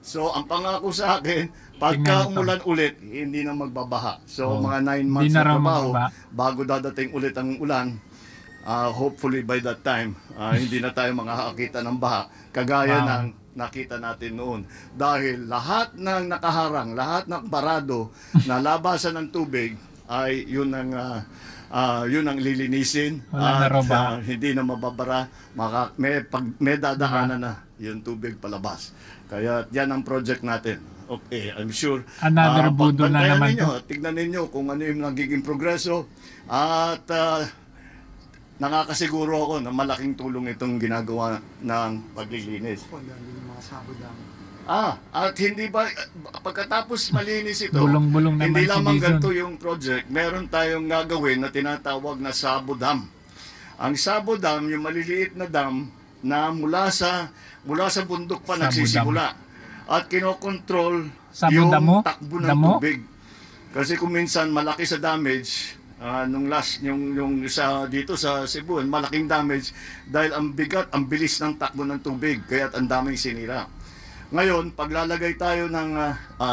So, ang pangako sa akin, pagka umulan ulit, hindi na magbabaha. So, mga 9 months Hindi na na raw trabaho, magbabaha. bago dadating ulit ang ulan, hopefully by that time, hindi na tayo makakakita ng baha. Kagaya Wow. ng nakita natin noon. Dahil lahat ng nakaharang, lahat ng parado na labasan ng tubig, ay yun ang lilinisin. Wala na raw ba? Hindi na mababara. May dadaanan na yung tubig palabas. Kaya yan ang project natin. Okay, I'm sure. Another budol na pagbantayan naman ninyo, to. tignan ninyo kung ano yung nagiging progreso. At nakakasiguro ako na malaking tulong itong ginagawa ng paglilinis. At hindi ba, pagkatapos malinis ito, Bulong-bulong naman hindi si lamang Dizon. ganito yung project, meron tayong gagawin na tinatawag na Sabo Dam. Ang Sabo Dam, yung maliliit na dam na mula sa bundok pa Sabo nagsisimula. At kinokontrol Sabo yung damo? takbo ng Damo? tubig. Kasi kung minsan malaki sa damage, nung last yung sa dito sa Cebu, malaking damage dahil ang bigat, ang bilis ng takbo ng tubig, kaya ang daming sinira. Ngayon, paglalagay tayo ng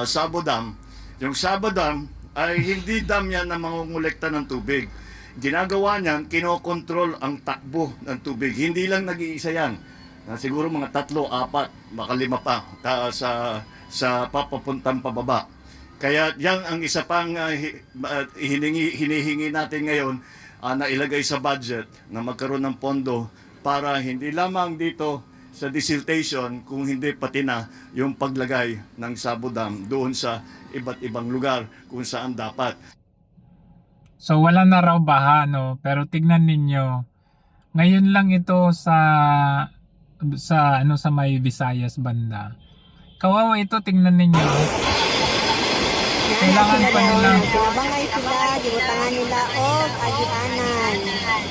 Sabo Dam, yung Sabo Dam ay hindi dam yan na mangungulekta ng tubig. Ginagawa niyan, kinokontrol ang takbo ng tubig. Hindi lang nag-iisa yan. Siguro mga 3, 4, baka 5 pa sa papapuntang pababa. Kaya yan ang isa pang hinihingi natin ngayon na ilagay sa budget na magkaroon ng pondo para hindi lamang dito sa desiltation, kung hindi pati na yung paglagay ng Sabo Dam doon sa iba't ibang lugar kung saan dapat. So wala na raw baha, no? Pero tignan ninyo, ngayon lang ito sa may Visayas banda. Kawawa ito, tignan ninyo. Kailangan pa nila. Bangay sila, gibutangan nila o agianan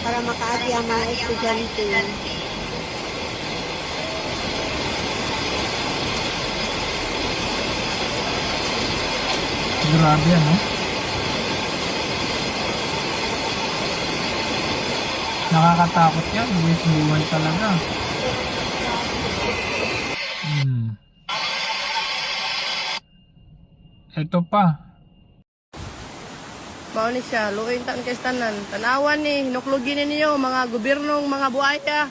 para makaagi ang mga estudyante. Grabe, ano? Nakakatakot yan. Buwis buhay talaga. Ito pa. Mao ni siya, luoy tan kay tanan. Tanawan ni hinuklugin ninyo mga gobyernong mga buhaya.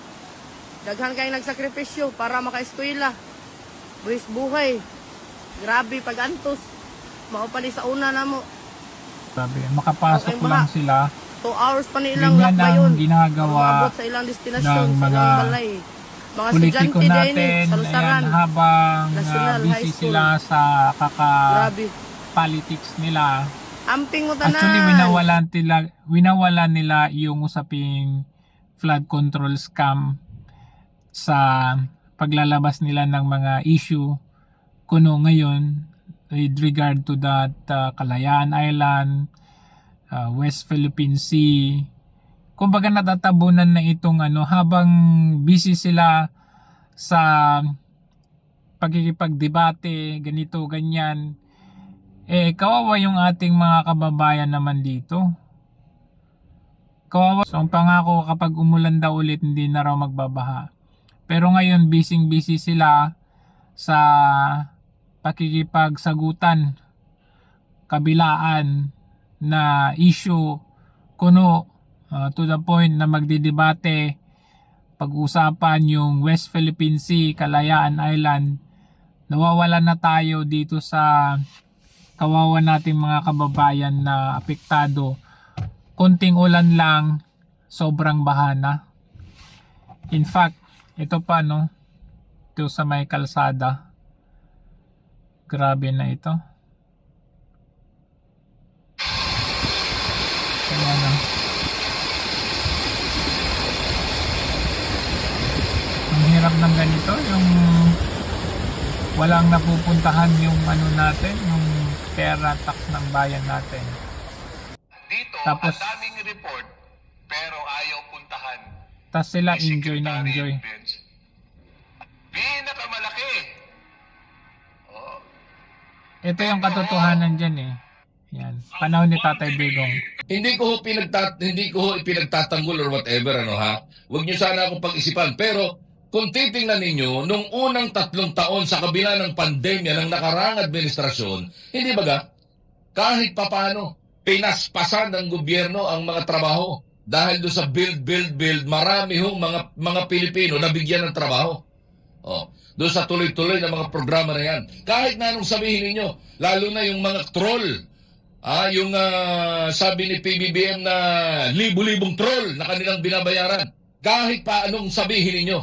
Daghan kay nagsakripisyo para makaeskwela. Buwis buhay. Grabe pag-antos. Mao pa ni sa una namo. Sabi, makapasok Okay, lang baha. sila. 2 hours pa ni ilang Ganyan lakbay ang yun. ginagawa Maabot sa ilang destinasyon, ng sa mga ilang balay. Mga politiko estudyante din natin. sa Lusaran. Ayan, habang National High busy School. sila sa Grabe. politics nila. Amping mo tanan. Actually, winawalan nila yung usaping flood control scam sa paglalabas nila ng mga issue kuno ngayon with regard to that Kalayaan Island, West Philippine Sea. Kumbaga natatabunan na itong habang busy sila sa pagkikipagdebate, ganito, ganyan. Kawawa yung ating mga kababayan naman dito. Kawawa. So, ang pangako kapag umulan daw ulit, hindi na raw magbabaha. Pero ngayon, busy sila sa pakikipagsagutan, kabilaan na issue kuno to the point na magdidebate, pag-usapan yung West Philippine Sea, Kalayaan Island. Nawawalan na tayo dito sa kawawa nating mga kababayan na apektado. Konting ulan lang, sobrang bahana. In fact, ito pa no, ito sa may kalsada. Grabe na ito. Ayan na. Ang hirap ng ganito, yung walang napupuntahan yung natin, yung pera tax ng bayan natin. Dito, Tapos, ang daming report, pero ayaw puntahan. tas sila Ni enjoy na Secretary enjoy. Benz. Pinakamalaki. Oh. Ito yung katotohanan dyan eh. Yan. Panahon ni Tatay Digong. Hindi ko ho pinagtatanggol or whatever, ano ha. Huwag niyo sana akong pag-isipan. Pero kung titingnan ninyo, nung unang 3 taon sa kabila ng pandemya ng nakaraang administrasyon, hindi ba kahit papano, pinaspasan ng gobyerno ang mga trabaho. Dahil doon sa build, marami hong mga Pilipino na bigyan ng trabaho. Doon sa tuloy-tuloy na mga programa na yan. Kahit na anong sabihin ninyo, lalo na yung mga troll. Yung sabi ni PBBM na libu-libong troll na kanilang binabayaran. Kahit pa anong sabihin ninyo,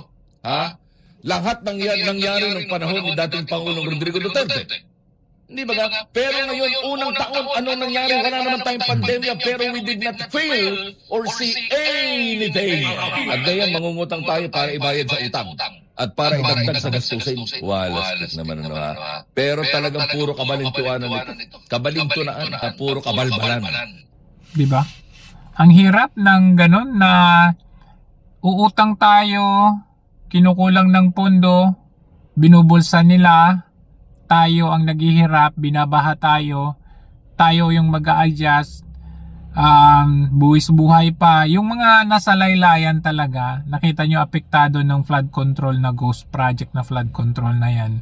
lahat ng yan nangyari ng panahon ni dating Pangulong Rodrigo Duterte. Hindi ba nga? Pero ngayon, unang taon, anong nangyari? Wala naman tayong pandemya, pero we did not feel or see anything. At ngayon, mangungutang tayo para ibayad sa utang. At para idagdag sa gastusin. Walas naman Pero talagang puro kabalintuanan ito. Kabalintunaan at puro kabalbalan. Di ba? Ang hirap ng ganun na uutang tayo, kinukulang ng pondo, binubulsa nila, tayo ang naghihirap, binabaha tayo yung mag-a-adjust, buwis buhay pa. Yung mga nasa laylayan talaga, nakita nyo apektado ng flood control na ghost project na flood control na yan.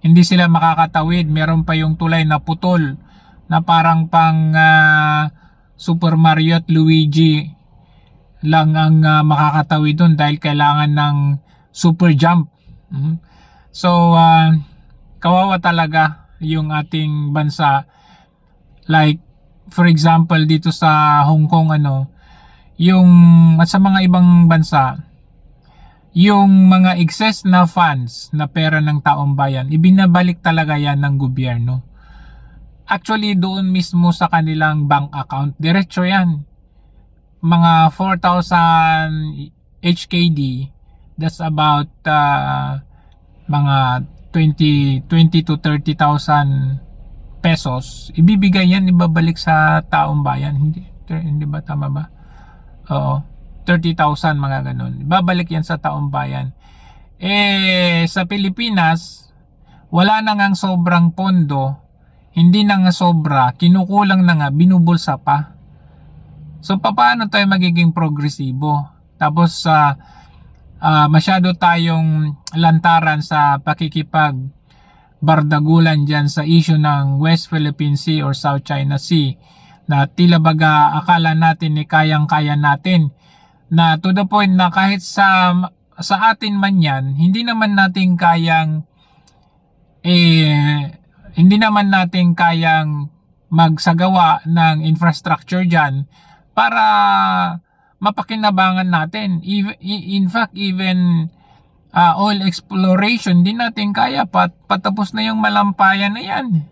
Hindi sila makakatawid, meron pa yung tulay na putol na parang pang Super Mario at Luigi lang ang makakatawid doon dahil kailangan ng super jump. So, kawawa talaga yung ating bansa. Like, for example, dito sa Hong Kong, at sa mga ibang bansa, yung mga excess na funds na pera ng taong bayan, ibinabalik talaga yan ng gobyerno. Actually, doon mismo sa kanilang bank account, diretso yan. Mga 4,000 HKD, that's about mga 20 to 30,000 pesos, ibibigay yan, ibabalik sa taong bayan. Hindi ba? Tama ba? Oo. 30,000 mga ganun. Ibabalik yan sa taong bayan. Sa Pilipinas, wala na ngang sobrang pondo, hindi na nga sobra, kinukulang na nga, binubulsa pa. So, paano tayo magiging progresibo? Tapos, masyado tayong lantaran sa pakikipag bardagulan dyan sa issue ng West Philippine Sea or South China Sea na tila baga akala natin kayang-kaya natin, na to the point na kahit sa atin man yan, hindi naman natin kayang magsagawa ng infrastructure dyan para mapakinabangan natin. In fact, even oil exploration, di natin kaya patapos na yung malampayan na yan.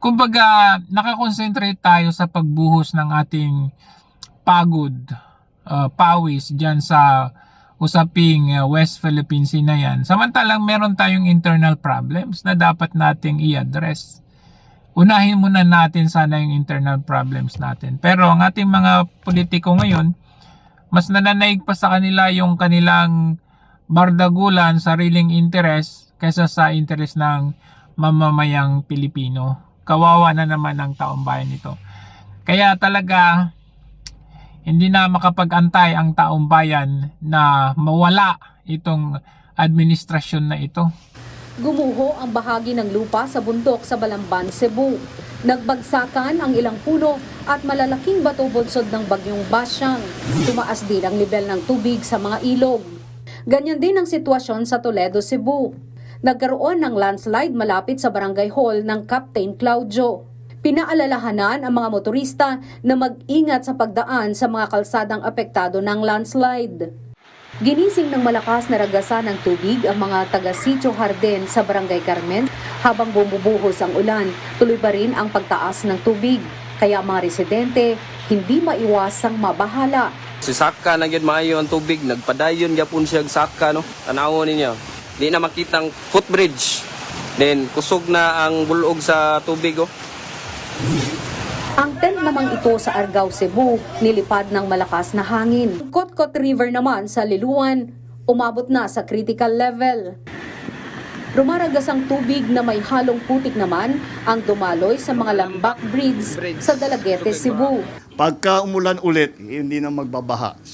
Kumbaga, nakakonsentrate tayo sa pagbuhos ng ating pagod, pawis dyan sa usaping West Philippine Sea na yan. Samantalang meron tayong internal problems na dapat nating i-address. Unahin muna natin sana yung internal problems natin. Pero ang ating mga politiko ngayon, mas nananaig pa sa kanila yung kanilang bardagulan, sariling interes, kaysa sa interes ng mamamayang Pilipino. Kawawa na naman ang taong bayan ito. Kaya talaga, hindi na makapag-antay ang taong bayan na mawala itong administrasyon na ito. Gumuho ang bahagi ng lupa sa bundok sa Balamban, Cebu. Nagbagsakan ang ilang puno at malalaking bato bunsod ng bagyong Basyang. Tumaas din ang level ng tubig sa mga ilog. Ganyan din ang sitwasyon sa Toledo, Cebu. Nagkaroon ng landslide malapit sa barangay hall ng Captain Claudio. Pinaalalahanan ang mga motorista na mag-ingat sa pagdaan sa mga kalsadang apektado ng landslide. Ginising ng malakas na ragasan ng tubig ang mga taga-Sitio Harden sa Barangay Carmen habang bumubuhos ang ulan. Tuloy pa rin ang pagtaas ng tubig. Kaya mga residente hindi maiwasang mabahala. Si Saka na gyud maayo ang tubig, nagpadayon gyapon siya Saka no. Tanawon ninyo. Di na makitang footbridge. Then kusog na ang bulog sa tubig oh. Ang tent namang ito sa Argao, Cebu, nilipad ng malakas na hangin. Kotkot River naman sa Liluan, umabot na sa critical level. Rumaragas ang tubig na may halong putik naman ang dumaloy sa mga lambak bridge sa Dalaguete, Cebu. Pagka umulan ulit, hindi na magbabaha.